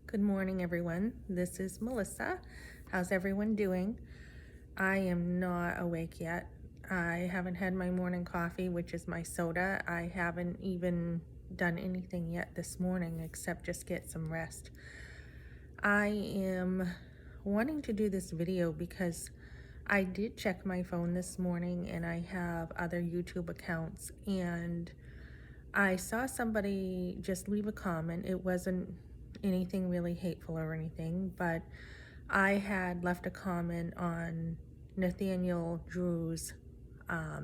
Good morning, everyone. This is Melissa. How's everyone doing? I am not awake yet. I haven't had my morning coffee, which is my soda. I haven't even done anything yet this morning except just get some rest. I am wanting to do this video because I did check my phone this morning and I have other YouTube accounts, and I saw somebody just leave a comment. It wasn't anything really hateful or anything, but I had left a comment on Nathaniel Drew's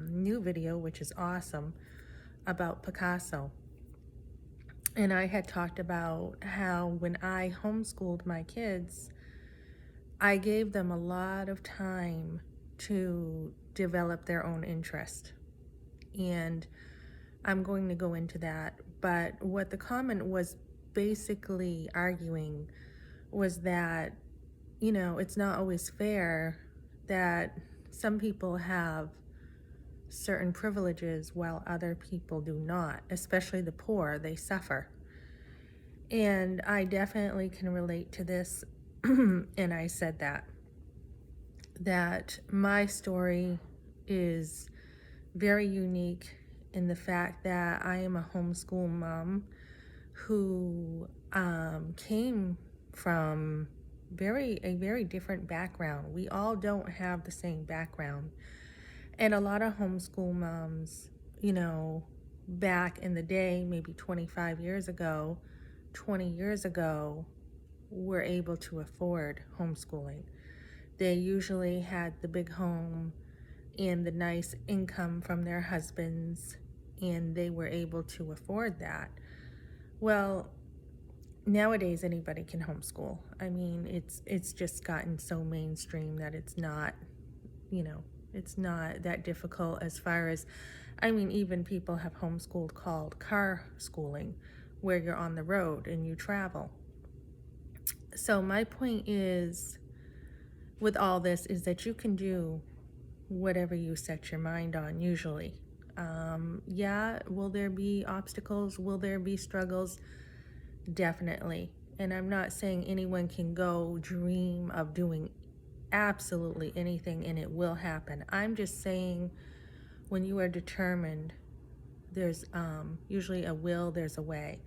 new video, which is awesome, about Picasso. And I had talked about how when I homeschooled my kids, I gave them a lot of time to develop their own interest. And I'm going to go into that. But what the comment was basically arguing was that, it's not always fair that some people have certain privileges while other people do not, especially the poor. They suffer. And I definitely can relate to this. And I said that my story is very unique in the fact that I am a homeschool mom who came from a very different background. We all don't have the same background. And a lot of homeschool moms, back in the day, maybe 25 years ago, 20 years ago, were able to afford homeschooling. They usually had the big home and the nice income from their husbands, and they were able to afford that. Well, nowadays anybody can homeschool. I mean, it's just gotten so mainstream that it's not, it's not that difficult as far as, even people have homeschooled called car schooling, where you're on the road and you travel. So my point is, with all this, is that you can do whatever you set your mind on, usually. Will there be obstacles? Will there be struggles? Definitely. And I'm not saying anyone can go dream of doing absolutely anything and it will happen. I'm just saying when you are determined, there's usually a will, there's a way.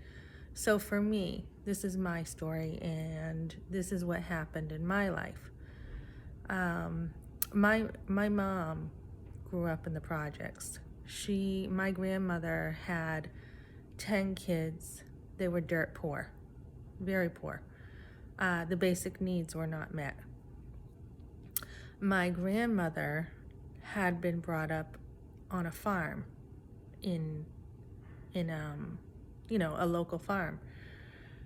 So for me, this is my story and this is what happened in my life. My mom grew up in the projects. My grandmother had 10 kids. They were dirt poor, very poor. The basic needs were not met. My grandmother had been brought up on a farm in a local farm.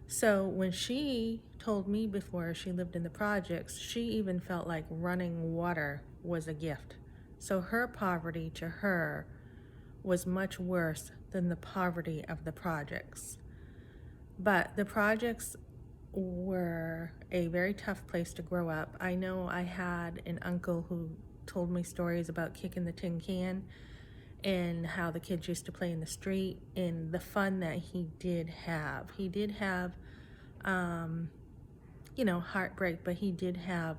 So when she told me before she lived in the projects, she even felt like running water was a gift. So her poverty to her was much worse than the poverty of the projects. But the projects were a very tough place to grow up. I know I had an uncle who told me stories about kicking the tin can and how the kids used to play in the street and the fun that he did have. He did have, heartbreak, but he did have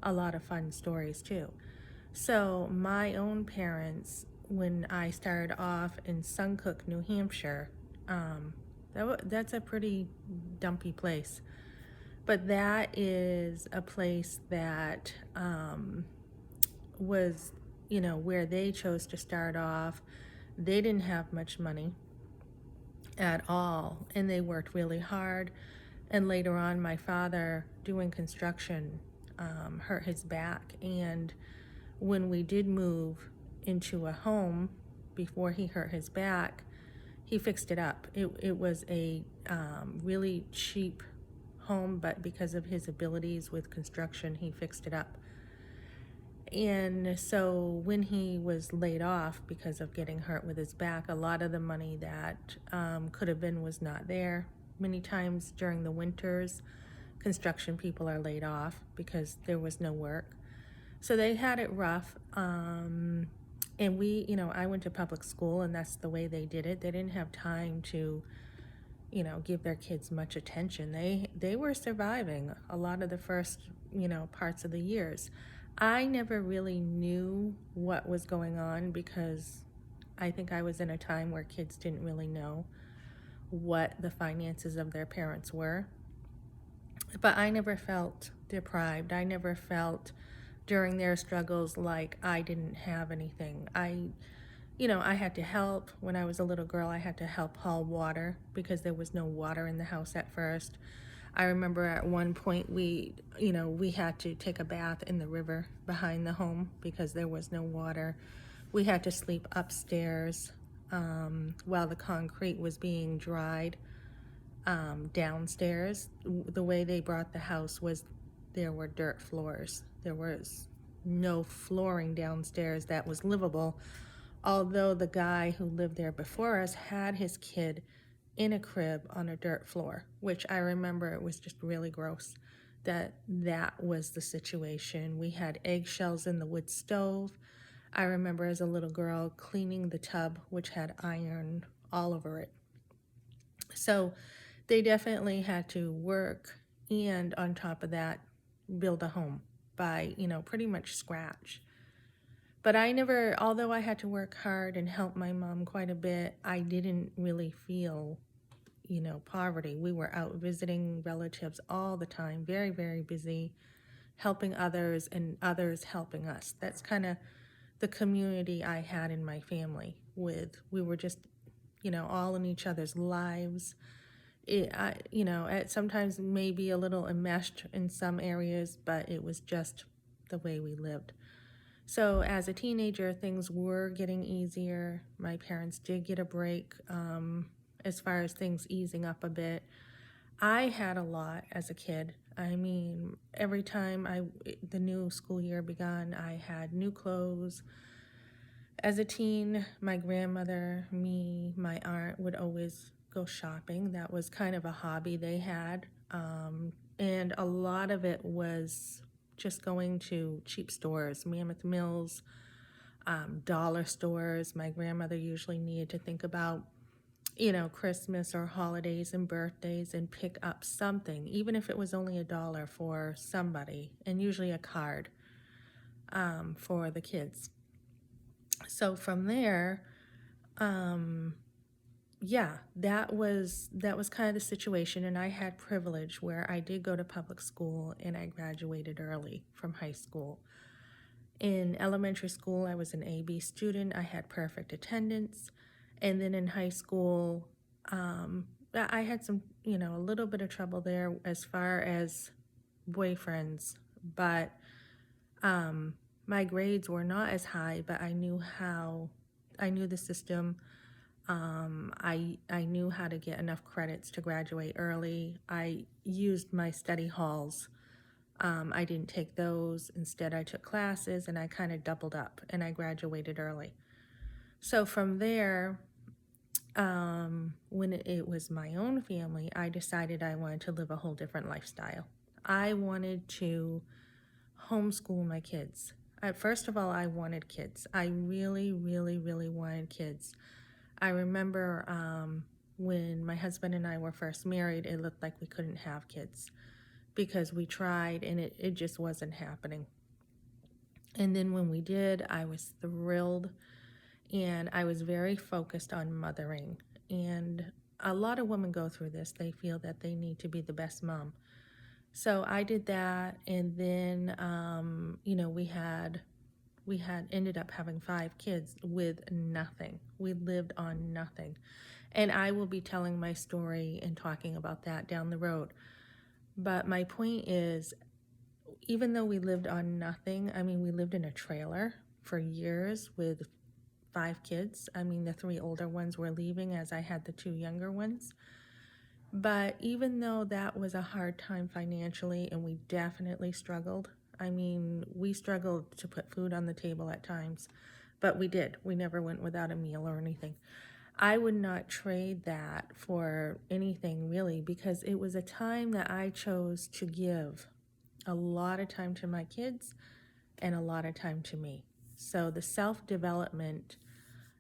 a lot of fun stories too. So my own parents, when I started off in Suncook, New Hampshire, that's a pretty dumpy place. But that is a place that was, where they chose to start off. They didn't have much money at all, and they worked really hard. And later on, my father, doing construction, hurt his back. And when we did move into a home before he hurt his back, he fixed it up. It was a really cheap home, but because of his abilities with construction, he fixed it up. And so when he was laid off because of getting hurt with his back, a lot of the money that could have been was not there. Many times during the winters, construction people are laid off because there was no work. So they had it rough. And I went to public school, and that's the way they did it. They didn't have time to, give their kids much attention. They were surviving a lot of the first, parts of the years. I never really knew what was going on because I think I was in a time where kids didn't really know what the finances of their parents were. But I never felt deprived. I never felt during their struggles like I didn't have anything. I had to help. When I was a little girl, I had to help haul water because there was no water in the house at first. I remember at one point we had to take a bath in the river behind the home because there was no water. We had to sleep upstairs while the concrete was being dried downstairs. The way they brought the house was there were dirt floors. There was no flooring downstairs that was livable, although the guy who lived there before us had his kid in a crib on a dirt floor, which I remember it was just really gross that was the situation. We had eggshells in the wood stove. I remember as a little girl cleaning the tub, which had iron all over it. So they definitely had to work and on top of that, build a home by, pretty much scratch. But I never, although I had to work hard and help my mom quite a bit, I didn't really feel, poverty. We were out visiting relatives all the time, very, very busy, helping others and others helping us. That's kind of the community I had in my family we were just, all in each other's lives. It sometimes maybe a little enmeshed in some areas, but it was just the way we lived. So as a teenager, things were getting easier. My parents did get a break as far as things easing up a bit. I had a lot as a kid. I mean, every time the new school year began, I had new clothes. As a teen, my grandmother, me, my aunt would always go shopping. That was kind of a hobby they had. And a lot of it was just going to cheap stores, Mammoth Mills, dollar stores. My grandmother usually needed to think about, Christmas or holidays and birthdays and pick up something, even if it was only $1 for somebody, and usually a card for the kids. So from there, yeah, that was kind of the situation, and I had privilege where I did go to public school and I graduated early from high school. In elementary school, I was an AB student. I had perfect attendance, and then in high school, I had some, a little bit of trouble there as far as boyfriends, but my grades were not as high, but I knew the system. I knew how to get enough credits to graduate early. I used my study halls. I didn't take those. Instead, I took classes and I kind of doubled up and I graduated early. So from there, when it was my own family, I decided I wanted to live a whole different lifestyle. I wanted to homeschool my kids. First of all, I wanted kids. I really, really, really wanted kids. I remember when my husband and I were first married, it looked like we couldn't have kids because we tried and it just wasn't happening. And then when we did, I was thrilled and I was very focused on mothering. And a lot of women go through this. They feel that they need to be the best mom. So I did that, and then we had ended up having 5 kids with nothing. We lived on nothing. And I will be telling my story and talking about that down the road. But my point is, even though we lived on nothing, I mean, we lived in a trailer for years with 5 kids. I mean, the 3 older ones were leaving as I had the 2 younger ones. But even though that was a hard time financially, and we definitely struggled, I mean, we struggled to put food on the table at times, but we did. We never went without a meal or anything. I would not trade that for anything really, because it was a time that I chose to give a lot of time to my kids and a lot of time to me. So the self-development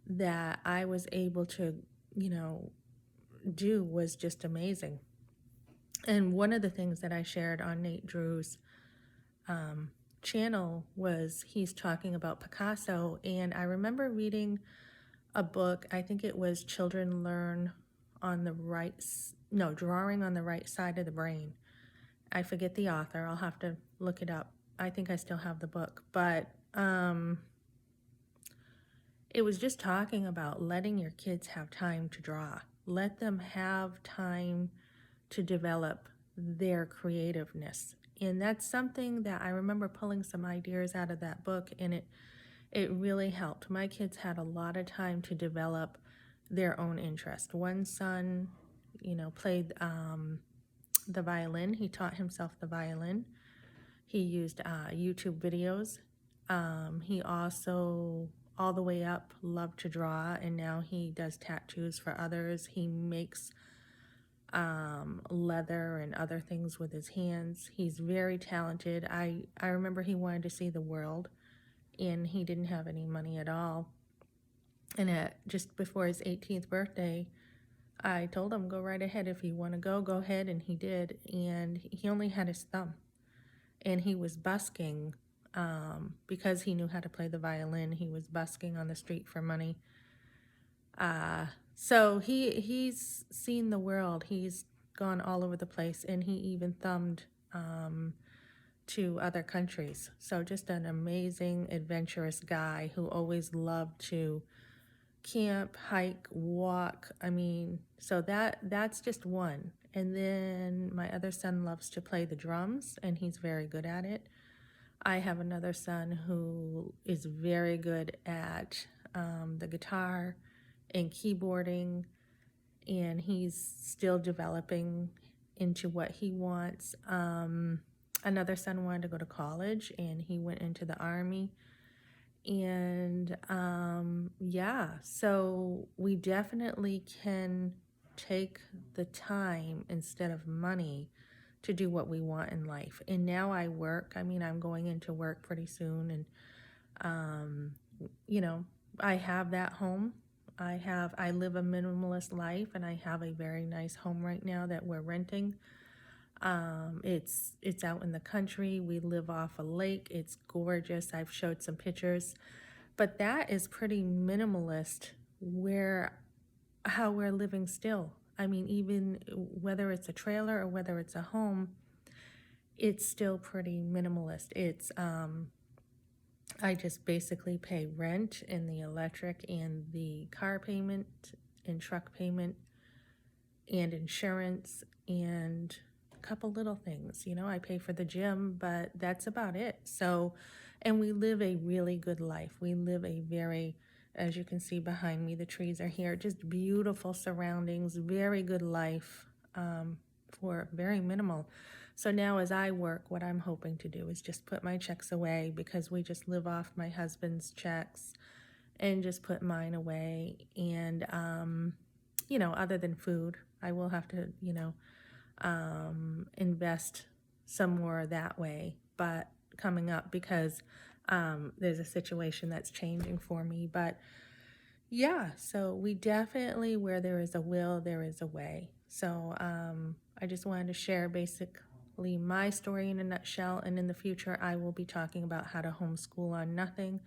that I was able to, do was just amazing. And one of the things that I shared on Nate Drew's channel was he's talking about Picasso. And I remember reading a book, I think it was Children Learn on the Right, no, Drawing on the Right Side of the Brain. I forget the author. I'll have to look it up. I think I still have the book. But it was just talking about letting your kids have time to draw. Let them have time to develop their creativeness. And that's something that I remember pulling some ideas out of that book, and it really helped. My kids had a lot of time to develop their own interest. One son, played the violin. He taught himself the violin. He used YouTube videos. He also, all the way up, loved to draw, and now he does tattoos for others. He makes leather and other things with his hands. He's very talented. I remember he wanted to see the world, and he didn't have any money at all. And just before his 18th birthday, I told him, go right ahead. If you want to go ahead. And he did. And he only had his thumb. And he was busking because he knew how to play the violin. He was busking on the street for money. So he's seen the world. He's gone all over the place. And he even thumbed to other countries. So just an amazing, adventurous guy who always loved to camp, hike, walk. I mean, so that's just one. And then my other son loves to play the drums, and he's very good at it. I have another son who is very good at the guitar and keyboarding, and he's still developing into what he wants. Another son wanted to go to college, and he went into the Army. And yeah, so we definitely can take the time instead of money to do what we want in life. And now I work. I mean, I'm going into work pretty soon, and I have that home. I live a minimalist life, and I have a very nice home right now that we're renting. It's out in the country. We live off a lake. It's gorgeous. I've showed some pictures, but that is pretty minimalist how we're living still. I mean, even whether it's a trailer or whether it's a home, it's still pretty minimalist. It's I just basically pay rent and the electric and the car payment and truck payment and insurance and couple little things. I pay for the gym, but that's about it. So, and we live a really good life. We live a very, as you can see behind me, the trees are here, just beautiful surroundings, very good life for very minimal. So now as I work, what I'm hoping to do is just put my checks away, because we just live off my husband's checks, and just put mine away. And, other than food, I will have to, invest some more that way, but coming up, because there's a situation that's changing for me. But yeah, so we definitely, where there is a will, there is a way. So I just wanted to share basically my story in a nutshell, and in the future I will be talking about how to homeschool on nothing,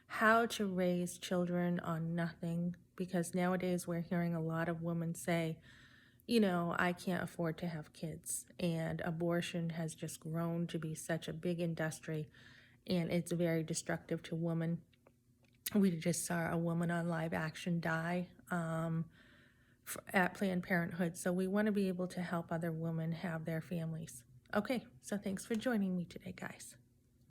how to raise children on nothing, because nowadays we're hearing a lot of women say, I can't afford to have kids. And abortion has just grown to be such a big industry, and it's very destructive to women. We just saw a woman on live action die at Planned Parenthood. So we want to be able to help other women have their families. Okay, so thanks for joining me today, guys.